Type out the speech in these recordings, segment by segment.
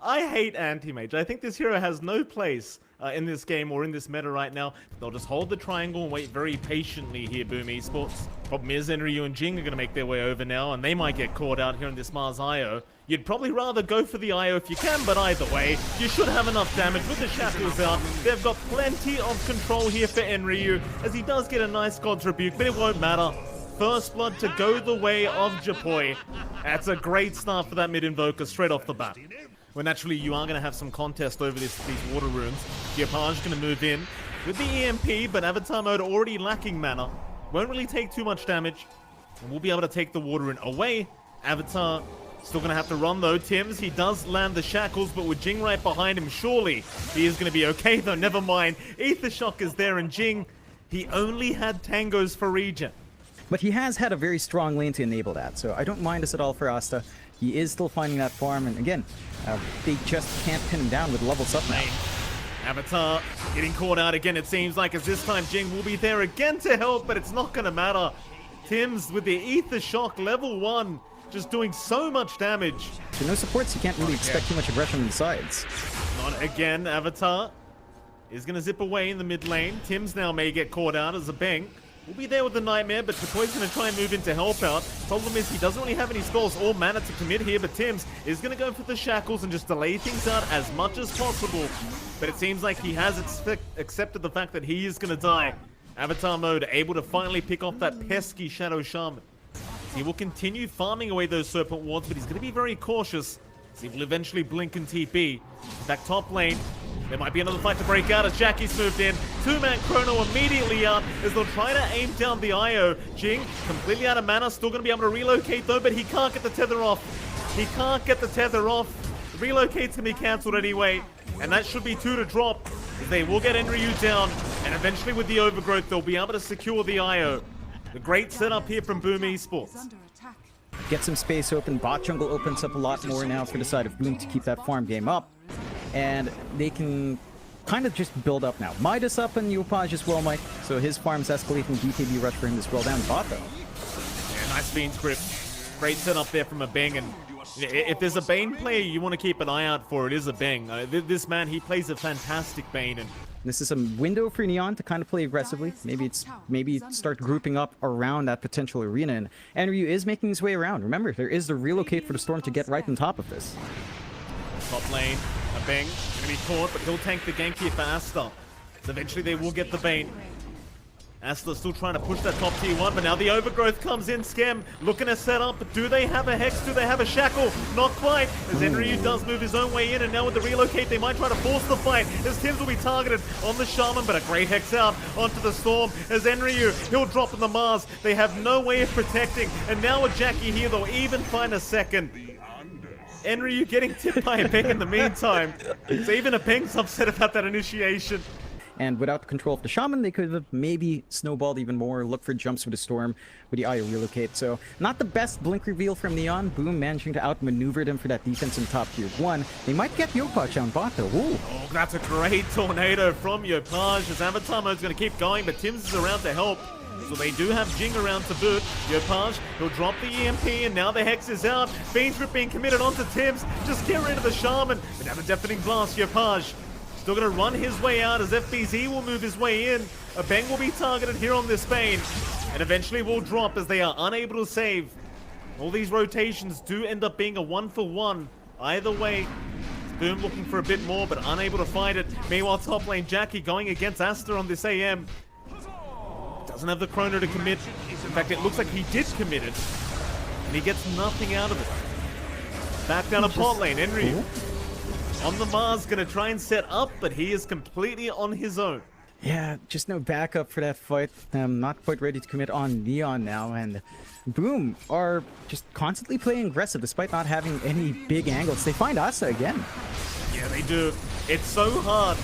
I hate anti-mage. I think this hero has no place in this game or in this meta right now. They'll just hold the triangle and wait very patiently here, Boom Esports. Problem is, Enryu and Jing are going to make their way over now, and they might get caught out here in this Mars IO. You'd probably rather go for the IO if you can, but either way, you should have enough damage with the shackles out. They've got plenty of control here for Enryu, as he does get a nice God's Rebuke, but it won't matter. First blood to go the way of Japoi. That's a great start for that mid-invoker straight off the bat. Well, naturally, you are going to have some contest over these water rooms. Diopage going to move in with the EMP, but Avatar mode already lacking mana. Won't really take too much damage, and we'll be able to take the water rune away. Avatar still going to have to run, though. Tims, he does land the shackles, but with Jing right behind him, surely he is going to be okay, though. Never mind. Aether Shock is there, and Jing, he only had tangos for regen. But he has had a very strong lane to enable that, so I don't mind this at all for Asta. He is still finding that farm, and again, they just can't pin him down with levels up now. Avatar getting caught out again, it seems like, as this time Jing will be there again to help, but it's not going to matter. Tims with the Aether Shock level 1, just doing so much damage. So no supports, you can't really expect too much aggression on the sides. Not again. Avatar is going to zip away in the mid lane. Tims now may get caught out as a bang. We'll be there with the Nightmare, but Chapoy's going to try and move in to help out. Problem is, he doesn't really have any spells or mana to commit here, but Tims is going to go for the shackles and just delay things out as much as possible. But it seems like he has accepted the fact that he is going to die. Avatar mode able to finally pick off that pesky Shadow Shaman. He will continue farming away those Serpent Wards, but he's going to be very cautious. He will eventually blink and TP. Back top lane. There might be another fight to break out as Jackie's moved in. Two-man Chrono immediately out as they'll try to aim down the IO. Jing, completely out of mana, still going to be able to relocate though, but he can't get the tether off. He can't get the tether off. Relocate's going to be cancelled anyway, and that should be 2 to drop. As they will get Enryu down, and eventually with the overgrowth, they'll be able to secure the IO. The great setup here from Boom Esports. Get some space open. Bot jungle opens up a lot more now for the side of Boom to keep that farm game up. And they can kind of just build up now. Midas up and Yopaj as well, Mike. So his farm's escalating. BKB rush for him as well down bot though. Yeah, nice Bane script. Great setup there from a Bang. And if there's a Bane player you want to keep an eye out for, it is a Bang. This man, he plays a fantastic Bane. And this is a window for Neon to kind of play aggressively. Maybe start grouping up around that potential arena. And Enryu is making his way around. Remember, there is the relocate for the Storm to get right on top of this. Top lane, a Bang, gonna be caught, but he'll tank the gank here for Asta. So eventually they will get the Bane. Asta still trying to push that top tier 1, but now the overgrowth comes in. Skem looking to set up, but do they have a Hex? Do they have a Shackle? Not quite, as Enryu does move his own way in, and now with the relocate, they might try to force the fight, as Tims will be targeted on the Shaman, but a great Hex out onto the Storm, as Enryu, he'll drop in the Mars. They have no way of protecting, and now with Jackie here, they'll even find a second. Enryu getting tipped by a Ping in the meantime. So even a Ping's upset about that initiation. And without the control of the Shaman, they could have maybe snowballed even more, look for jumps with the Storm, with the IO relocate. So not the best blink reveal from Neon. Boom managing to outmaneuver them for that defense in top tier 1. They might get Yopaj on bot though. Ooh. Oh, that's a great tornado from Yopaj, as Avatar mode's going to keep going, but Tims is around to help. So they do have Jing around to boot. Yopaj, he'll drop the EMP, and now the Hex is out. Fiend Grip being committed onto Tims. Just get rid of the Shaman. But now the Deafening Blast, Yopaj still going to run his way out as FBZ will move his way in. A Bang will be targeted here on this Bane, and eventually will drop as they are unable to save. All these rotations do end up being a 1-for-1. Either way, Boom looking for a bit more, but unable to find it. Meanwhile, top lane Jackie going against Asta on this AM. Doesn't have the Chrono to commit. In fact, it looks like he did commit it, and he gets nothing out of it. Back down a bot lane, Enryu on the Mars, gonna try and set up, but he is completely on his own. Yeah, just no backup for that fight. Not quite ready to commit on Neon now, and Boom are just constantly playing aggressive despite not having any big angles. They find Asa again. Yeah, they do. It's so hard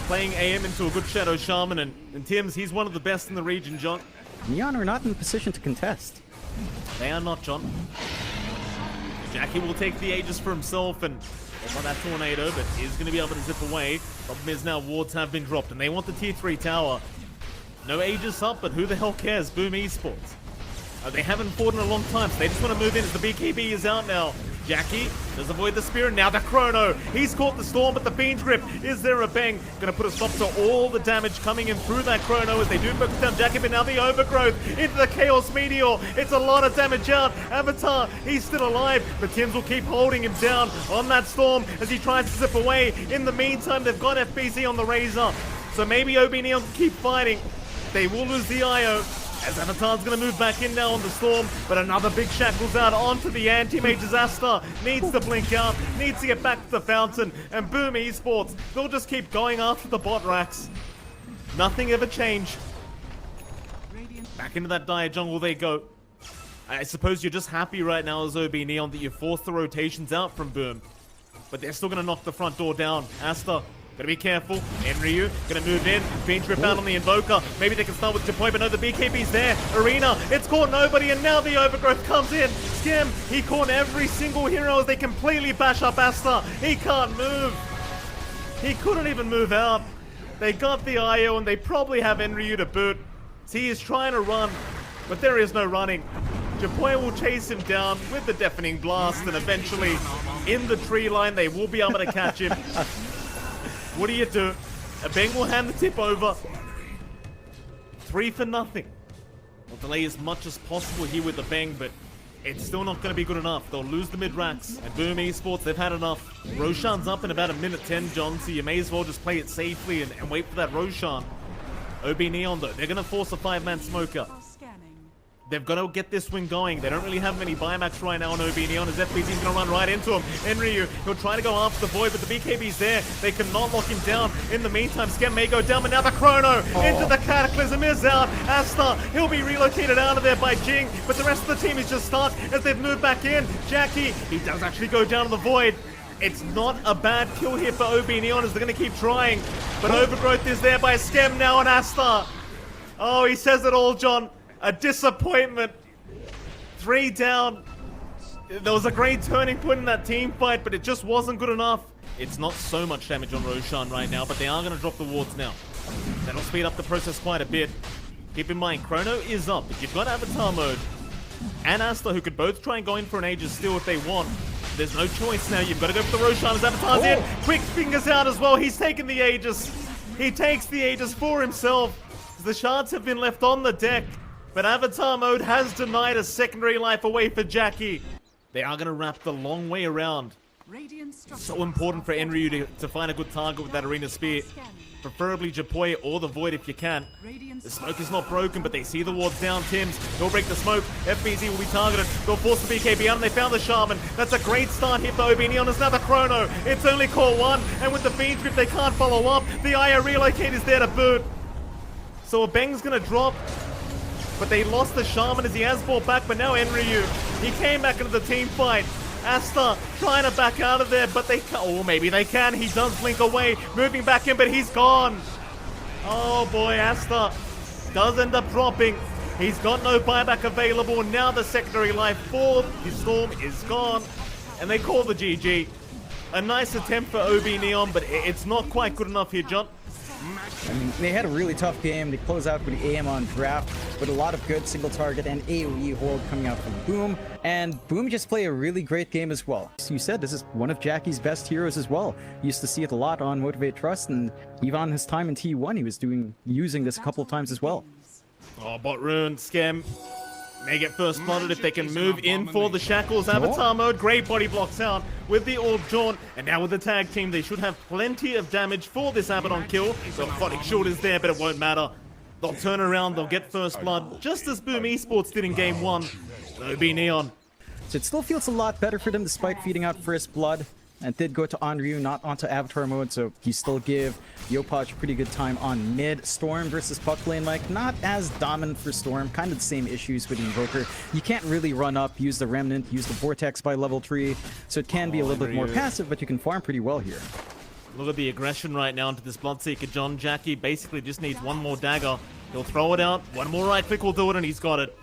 playing AM into a good Shadow Shaman, and Tims, he's one of the best in the region, John. Neon are not in a position to contest. They are not, John. Jackie will take the Aegis for himself, and on that tornado, but is going to be able to zip away. Problem is now wards have been dropped, and they want the tier 3 tower. No Aegis up, but who the hell cares? Boom Esports. They haven't fought in a long time, so they just want to move in as the BKB is out now. Jackie does avoid the spear, and now the chrono. He's caught the storm, but the Fiend's Grip. Is there a bang? Gonna put a stop to all the damage coming in through that chrono as they do focus down Jackie, but now the overgrowth into the Chaos Meteor. It's a lot of damage out. Avatar, he's still alive, but Tims will keep holding him down on that storm as he tries to zip away. In the meantime, they've got FBZ on the Razor, so maybe OB Neon can keep fighting. They will lose the IO. As Avatar's going to move back in now on the storm, but another big shackles out onto the anti-mages. Asta needs to blink out, needs to get back to the fountain, and boom, esports, they'll just keep going after the bot racks. Nothing ever changed. Back into that dire jungle they go. I suppose you're just happy right now as OB Neon that you forced the rotations out from Boom, but they're still going to knock the front door down. Asta, gotta be careful. Enryu gonna move in. Fiend Grip out on the Invoker. Maybe they can start with Japoy, but no, the BKB's there. Arena, it's caught nobody, and now the Overgrowth comes in. Skim, he caught every single hero as they completely bash up Asta. He can't move. He couldn't even move out. They got the IO, and they probably have Enryu to boot. So he is trying to run, but there is no running. Japoy will chase him down with the Deafening Blast, and eventually, in the tree line, they will be able to catch him. What do? A bang will hand the tip over. 3 for nothing. We'll delay as much as possible here with the bang, but it's still not going to be good enough. They'll lose the mid-racks. And Boom Esports, they've had enough. Roshan's up in about 1:10, John, so you may as well just play it safely and wait for that Roshan. OB Neon, though, they're going to force a 5-man smoker. They've got to get this win going. They don't really have many buybacks right now on OB Neon as FBZ's going to run right into him. Enryu, he'll try to go after the Void, but the BKB's there. They cannot lock him down. In the meantime, Skem may go down, but now the Chrono into the Cataclysm is out. Asta, he'll be relocated out of there by Jing, but the rest of the team is just stuck as they've moved back in. Jackie, he does actually go down to the Void. It's not a bad kill here for OB Neon as they're going to keep trying, but Overgrowth is there by Skem now on Asta. Oh, he says it all, John. A disappointment. 3 down. There was a great turning point in that team fight, but it just wasn't good enough. It's not so much damage on Roshan right now, but they are going to drop the wards now. That'll speed up the process quite a bit. Keep in mind, Chrono is up. If you've got Avatar mode and Asta, who could both try and go in for an Aegis steal if they want, there's no choice now. You've got to go for the Roshan as Avatar's in. Quick fingers out as well. He's taken the Aegis. He takes the Aegis for himself. The shards have been left on the deck. But Avatar mode has denied a secondary life away for Jackie. They are going to wrap the long way around. So important for Enryu to find a good target with that Arena Spear. Preferably Japoy or the Void if you can. The smoke is not broken, but they see the wards down. Tims, he'll break the smoke. FBZ will be targeted. They'll force the BKB out, and they found the Shaman. That's a great start here for OB Neon. There's another Chrono. It's only core 1, and with the Fiend's Grip, they can't follow up. The IO relocate is there to boot. So a bang's going to drop. But they lost the Shaman as he has brought back, but now Enryu, he came back into the team fight. Asta trying to back out of there, but they can't. Oh, maybe they can. He does blink away, moving back in, but he's gone. Oh boy, Asta does end up dropping. He's got no buyback available. Now the secondary life for his Storm is gone, and they call the GG. A nice attempt for OB Neon, but it's not quite good enough here, John. I mean, they had a really tough game. They close out with the AM on draft with a lot of good single target and AoE hold coming out from Boom. And Boom just play a really great game as well. As you said, this is one of Jackie's best heroes as well. Used to see it a lot on Motivate Trust, and even on his time in T1, he was using this a couple of times as well. Oh, bot rune, Skem. May get first blooded if they can move in for the Shackles. Avatar mode, great body blocks out with the Orb Jaunt. And now with the tag team, they should have plenty of damage for this Abaddon kill. The Phonic Shield is there, but it won't matter. They'll turn around, they'll get first blood, just as Boom Esports did in game 1. OB Neon. So it still feels a lot better for them despite feeding out first blood. And did go to Onryu, not onto Avatar mode, so he still give Yopaj a pretty good time on mid. Storm versus Puck Lane, like, not as dominant for Storm. Kind of the same issues with the Invoker. You can't really run up, use the Remnant, use the Vortex by level 3, so it can be a little bit more passive, but you can farm pretty well here. Look at the aggression right now into this Bloodseeker. John Jackie basically just needs one more dagger. He'll throw it out, one more right click will do it, and he's got it.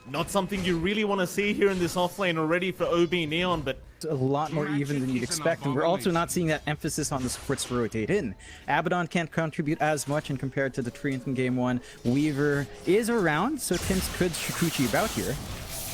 Not something you really want to see here in this offlane already for OB Neon, but a lot more even than you'd expect, and we're also not seeing that emphasis on the supports to rotate in. Abaddon can't contribute as much in compared to the Treant in game 1. Weaver is around, so Tims could Shikuchi about here.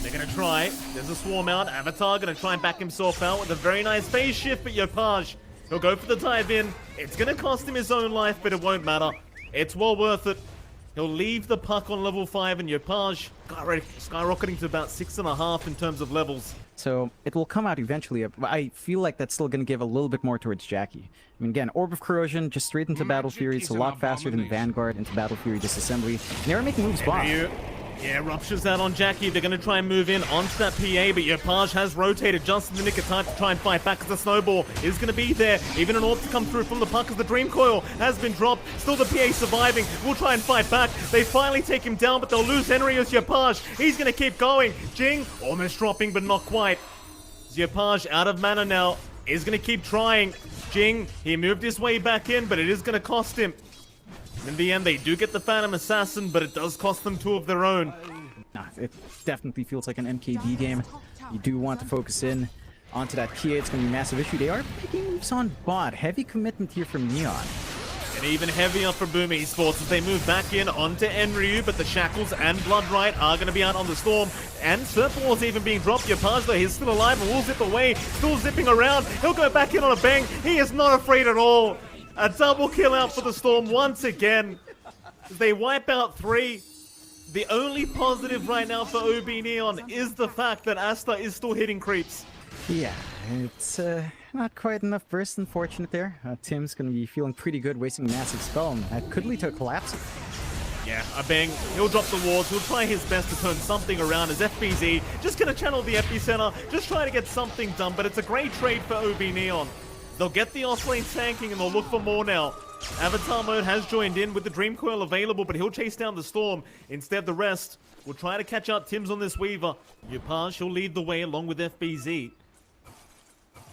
They're gonna try. There's a swarm out. Avatar gonna try and back himself out with a very nice phase shift, but Yopaj, he'll go for the dive in. It's gonna cost him his own life, but it won't matter. It's well worth it. He'll leave the puck on level 5, and Yopaj skyrocketing to about 6.5 in terms of levels. So it will come out eventually. I feel like that's still going to give a little bit more towards Jackie. I mean, again, Orb of Corrosion just straight into Battle Fury. It's a lot faster than Vanguard into Battle Fury Disassembly. And they were making moves by. Yeah, Rupture's out on Jackie. They're going to try and move in onto that PA, but Yopaj has rotated just in the nick of time to try and fight back as the snowball is going to be there. Even an orb to come through from the puck as the Dream Coil has been dropped. Still the PA surviving. Will try and fight back. They finally take him down, but they'll lose Henry as Yopaj. He's going to keep going. Jing almost dropping, but not quite. Yopaj out of mana now. Is going to keep trying. Jing, he moved his way back in, but it is going to cost him. In the end, they do get the Phantom Assassin, but it does cost them 2 of their own. Nah, it definitely feels like an MKD game. You do want to focus in onto that PA. It's going to be a massive issue. They are making moves on bot. Heavy commitment here from Neon. And even heavier for Boom Esports as they move back in onto Enryu, but the Shackles and Bloodright are going to be out on the Storm. And Serpentwall's even being dropped. Yopaj, though, he's still alive and will zip away. Still zipping around. He'll go back in on a bang. He is not afraid at all. A double kill out for the Storm once again. They wipe out 3. The only positive right now for OB Neon is the fact that Asta is still hitting creeps. Yeah, it's not quite enough burst, unfortunate there. Tim's going to be feeling pretty good, wasting a massive spell, and that could lead to a collapse. Yeah, a bang. He'll drop the wards. He'll try his best to turn something around as FBZ. Just going to channel the epicenter. Just try to get something done, but it's a great trade for OB Neon. They'll get the offlane tanking and they'll look for more now. Avatar mode has joined in with the Dream Coil available, but he'll chase down the Storm. Instead, the rest will try to catch out Tims on this Weaver. Yopaj, he'll lead the way along with FBZ.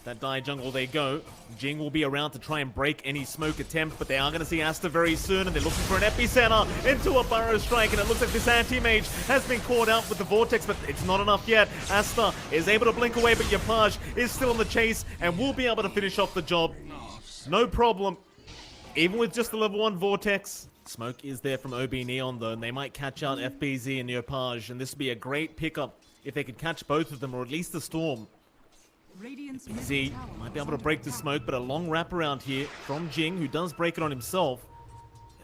That die jungle they go. Jing will be around to try and break any smoke attempt, but they are going to see Asta very soon, and they're looking for an epicenter into a burrow strike, and it looks like this anti-mage has been caught out with the vortex, but it's not enough yet. Asta is able to blink away, but Yopaj is still on the chase and will be able to finish off the job. No problem. Even with just the level 1 vortex, smoke is there from OB Neon though, and they might catch out FBZ and Yopaj, and this would be a great pickup if they could catch both of them, or at least the Storm. FBZ might be able to break the smoke, but a long wraparound here from Jing, who does break it on himself.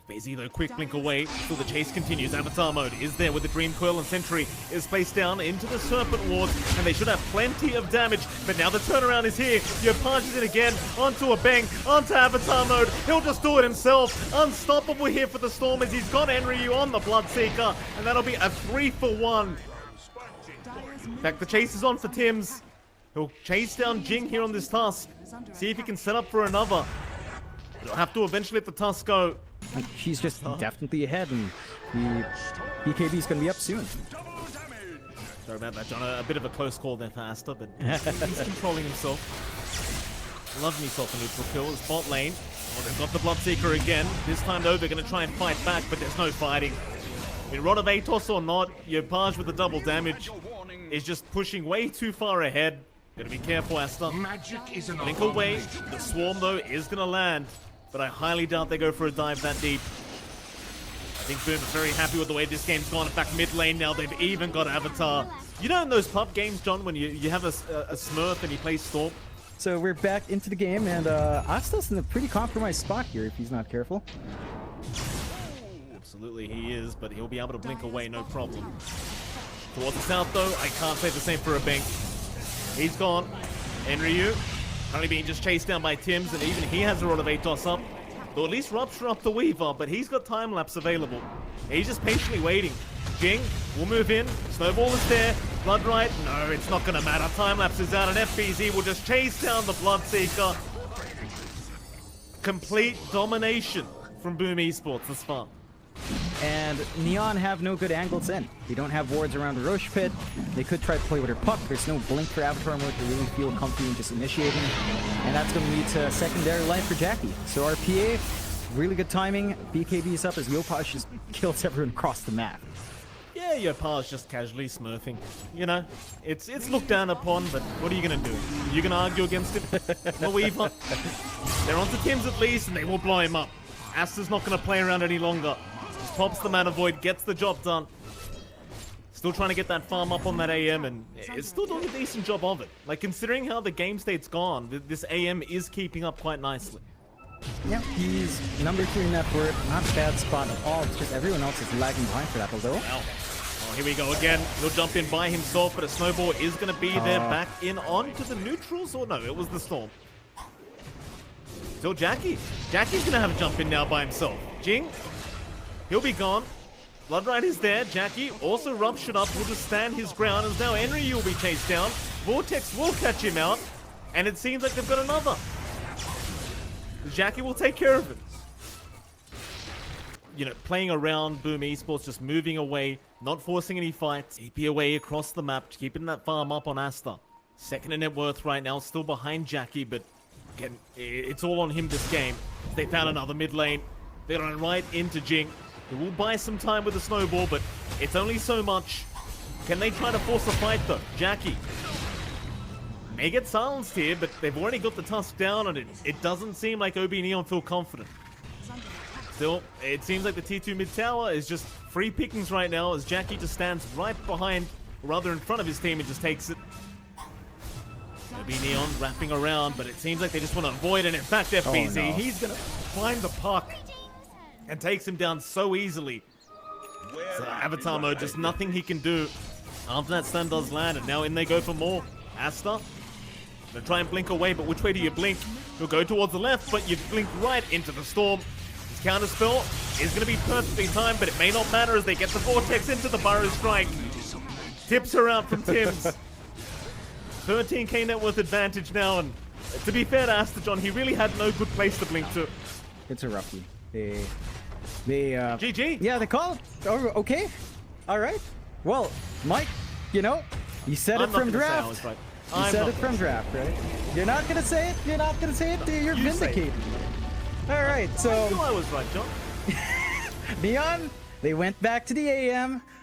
FBZ though, quick blink away, still the chase continues. Avatar mode is there with the Dream Coil, and Sentry is placed down into the Serpent Wards, and they should have plenty of damage, but now the turnaround is here. Yopaj is in again, onto a bang, onto Avatar mode. He'll just do it himself. Unstoppable here for the Storm as he's got Enryu on the Bloodseeker, and that'll be a 3-for-1. In fact, the chase is on for Tims. He'll chase down Jing here on this Tusk. See if he can set up for another. He'll have to eventually let the Tusk go. Like, she's just definitely ahead, and the BKB's going to be up soon. Sorry about that, John. A bit of a close call there for Asta, but he's controlling himself. Love himself a neutral kill. It's bot lane. Well, they've got the Bloodseeker again. This time, though, they're going to try and fight back, but there's no fighting. In Rod of Atos or not, Yopaj with the double damage is just pushing way too far ahead. Gotta be careful, Asta. Blink away. The Swarm, though, is gonna land, but I highly doubt they go for a dive that deep. I think Boom is very happy with the way this game's gone. In fact, mid lane now, they've even got Avatar. You know in those pub games, John, when you have a Smurf and he plays Storm? So we're back into the game, and Asta's in a pretty compromised spot here if he's not careful. Absolutely he is, but he'll be able to blink away, no problem. Towards the south, though, I can't say the same for a Bink. He's gone. Enryu, currently being just chased down by Tims, and even he has a Rod of Atos up. Though at least Rupture up the Weaver, but he's got time-lapse available. He's just patiently waiting. Jing will move in. Snowball is there. Bloodright, no, it's not going to matter. Time-lapse is out, and FBZ will just chase down the Bloodseeker. Complete domination from Boom Esports this far. And Neon have no good angles in. They don't have wards around the Roche Pit. They could try to play with her puck. There's no blink for Avatar mode to really feel comfy and just initiating. And that's going to lead to secondary life for Jackie. So RPA, really good timing. BKB is up as Yopaj just kills everyone across the map. Yeah, Yopaj just casually smurfing. You know, it's looked down upon, but what are you going to do? You going to argue against it? The Weaver. They're onto Tims at least, and they will blow him up. Asta's not going to play around any longer. Just pops the Mana Void, gets the job done. Still trying to get that farm up on that AM, and it's still doing a decent job of it. Like, considering how the game state's gone, this AM is keeping up quite nicely. Yeah, he's number 3 net worth, not a bad spot at all. It's just everyone else is lagging behind for that, although. Wow. Oh, here we go again. He'll jump in by himself, but a snowball is going to be there back in onto the neutrals, or no, it was the storm. Still Jackie. Jackie's going to have a jump in now by himself. Jing, he'll be gone. Bloodride is there. Jackie also ruptured up, will just stand his ground, as now Enryu will be chased down. Vortex will catch him out, and it seems like they've got another. Jackie will take care of it. You know, playing around Boom Esports, just moving away, not forcing any fights. EP away across the map, keeping that farm up on Asta. Second in net worth right now, still behind Jackie, but again, it's all on him this game. They found another mid lane. They're going right into Jing. They will buy some time with the snowball, but it's only so much. Can they try to force a fight though? Jackie may get silenced here, but they've already got the tusk down, and it doesn't seem like OB Neon feel confident. Still, it seems like the T2 mid tower is just free pickings right now, as Jackie just stands right behind, or rather in front of his team, and just takes it. OB Neon wrapping around, but it seems like they just want to avoid it. In fact, FBZ, no. he's going to find the puck and takes him down so easily. So Avatar mode, just nothing he can do after that stun does land, and now in they go for more. Asta, gonna try and blink away, but which way do you blink? You'll go towards the left, but you blink right into the storm. His counterspell is gonna be perfectly timed, but it may not matter as they get the vortex into the burrow strike. Tips her out from Tim's. 13k net worth advantage now, and to be fair to Asta John, he really had no good place to blink to. It's a roughie. They GG. Yeah, they call it. Oh, okay. All right. Well, Mike, you know, you said it from draft. You said it from draft, right? You're not gonna say it. You're not gonna say it. You're vindicated. All right. So I knew I was right, John. Beyond, they went back to the AM.